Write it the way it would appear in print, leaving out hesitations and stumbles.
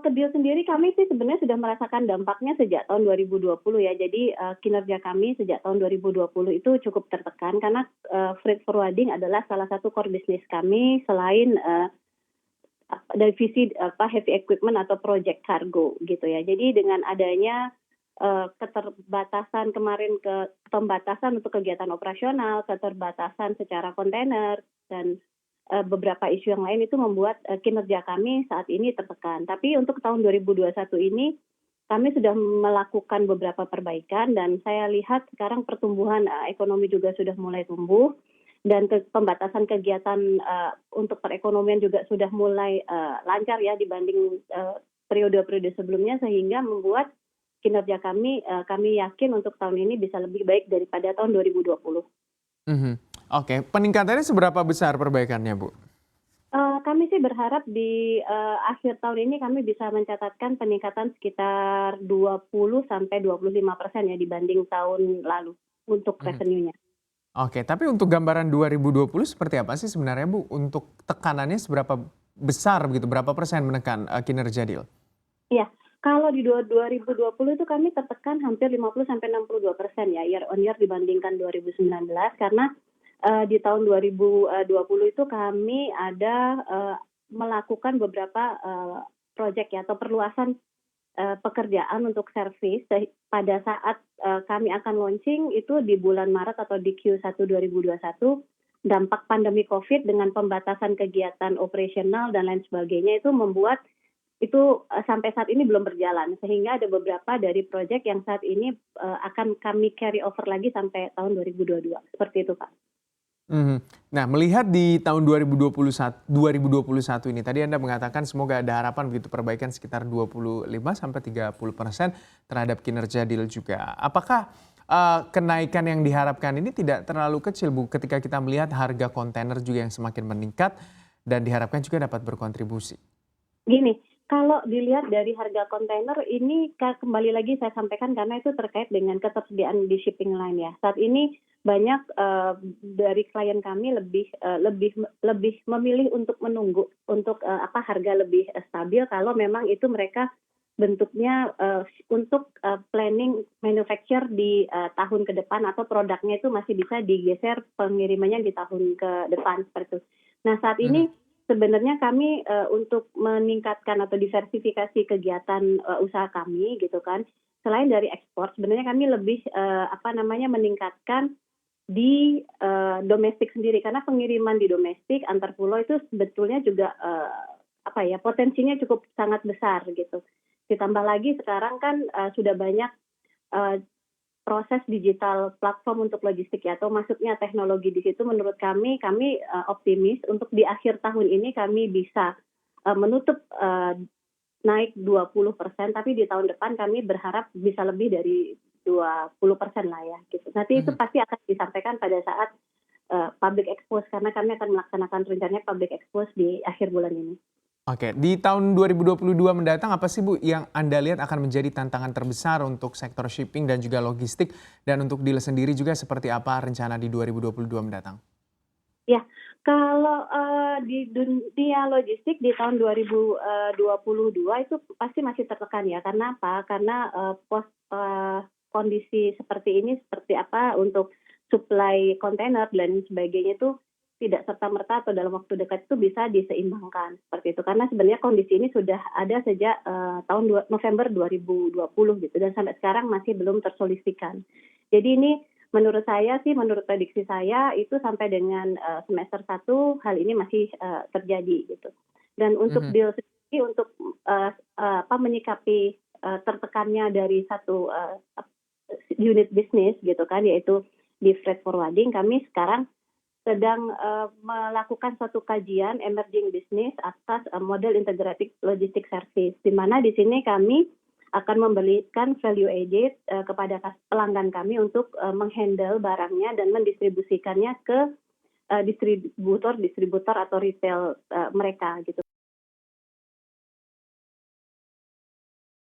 Kalau ke deal sendiri kami sih sebenarnya sudah merasakan dampaknya sejak tahun 2020 ya. Jadi, kinerja kami sejak tahun 2020 itu cukup tertekan karena, freight forwarding adalah salah satu core bisnis kami selain, divisi heavy equipment atau project cargo gitu ya. Jadi dengan adanya, keterbatasan kemarin pembatasan untuk kegiatan operasional, keterbatasan secara kontainer dan, beberapa isu yang lain itu membuat, kinerja kami saat ini tertekan. Tapi untuk tahun 2021 ini, kami sudah melakukan beberapa perbaikan dan saya lihat sekarang pertumbuhan, ekonomi juga sudah mulai tumbuh dan pembatasan kegiatan, untuk perekonomian juga sudah mulai, lancar ya dibanding, periode-periode sebelumnya sehingga membuat kinerja kami yakin untuk tahun ini bisa lebih baik daripada tahun 2020. Mhm. Oke, peningkatannya seberapa besar perbaikannya, Bu? Kami sih berharap di, akhir tahun ini kami bisa mencatatkan peningkatan sekitar 20-25% ya dibanding tahun lalu untuk Mhm. revenue-nya. Oke, tapi untuk gambaran 2020 seperti apa sih sebenarnya, Bu? Untuk tekanannya seberapa besar begitu, berapa persen menekan, kinerja deal? Iya, kalau di 2020 itu kami tertekan hampir 50-62% ya year on year dibandingkan 2019 karena, di tahun 2020 itu kami ada, melakukan beberapa, project ya atau perluasan, pekerjaan untuk servis pada saat, kami akan launching itu di bulan Maret atau di Q1 2021, dampak pandemi Covid dengan pembatasan kegiatan operasional dan lain sebagainya itu membuat itu, sampai saat ini belum berjalan, sehingga ada beberapa dari project yang saat ini, akan kami carry over lagi sampai tahun 2022, seperti itu, Pak. Mhm. Nah, melihat di tahun 2021 ini, tadi Anda mengatakan semoga ada harapan begitu perbaikan sekitar 25-30% terhadap kinerja deal juga. Apakah, kenaikan yang diharapkan ini tidak terlalu kecil, Bu, ketika kita melihat harga kontainer juga yang semakin meningkat dan diharapkan juga dapat berkontribusi? Gini, kalau dilihat dari harga kontainer ini kembali lagi saya sampaikan karena itu terkait dengan ketersediaan di shipping line ya. Saat ini banyak, dari klien kami lebih memilih untuk menunggu untuk, harga lebih, stabil kalau memang itu mereka bentuknya, untuk, planning manufacture di, tahun ke depan atau produknya itu masih bisa digeser pengirimannya di tahun ke depan seperti itu. Nah saat Mhm. ini sebenarnya kami, untuk meningkatkan atau diversifikasi kegiatan, usaha kami gitu kan, selain dari ekspor sebenarnya kami lebih, meningkatkan di, domestik sendiri karena pengiriman di domestik antar pulau itu sebetulnya juga, potensinya cukup sangat besar gitu. Ditambah lagi sekarang kan, sudah banyak, eee, proses digital platform untuk logistik ya atau masuknya teknologi di situ menurut kami, optimis untuk di akhir tahun ini kami bisa, menutup, naik 20% tapi di tahun depan kami berharap bisa lebih dari 20% lah ya gitu. Nanti itu Mhm. pasti akan disampaikan pada saat, public expose karena kami akan melaksanakan rencananya public expose di akhir bulan ini. Oke, di tahun 2022 mendatang apa sih, Bu, yang Anda lihat akan menjadi tantangan terbesar untuk sektor shipping dan juga logistik dan untuk deal sendiri juga seperti apa rencana di 2022 mendatang? Ya, kalau, di dunia logistik di tahun 2022 itu pasti masih tertekan ya, karena apa? Karena, kondisi seperti ini, seperti apa untuk supply kontainer dan sebagainya itu tidak serta-merta atau dalam waktu dekat itu bisa diseimbangkan, seperti itu. Karena sebenarnya kondisi ini sudah ada sejak, tahun November 2020 gitu dan sampai sekarang masih belum tersolusikan. Jadi ini menurut saya sih, menurut prediksi saya itu sampai dengan, semester 1 hal ini masih, terjadi gitu. Dan untuk Mhm. deal sendiri untuk, menyikapi, tertekannya dari satu, unit bisnis gitu kan, yaitu di freight forwarding, kami sekarang sedang, melakukan suatu kajian emerging business atas, model integrated logistic service, di mana di sini kami akan memberikan value added, kepada pelanggan kami untuk, meng-handle barangnya dan mendistribusikannya ke, distributor-distributor atau retail, mereka gitu.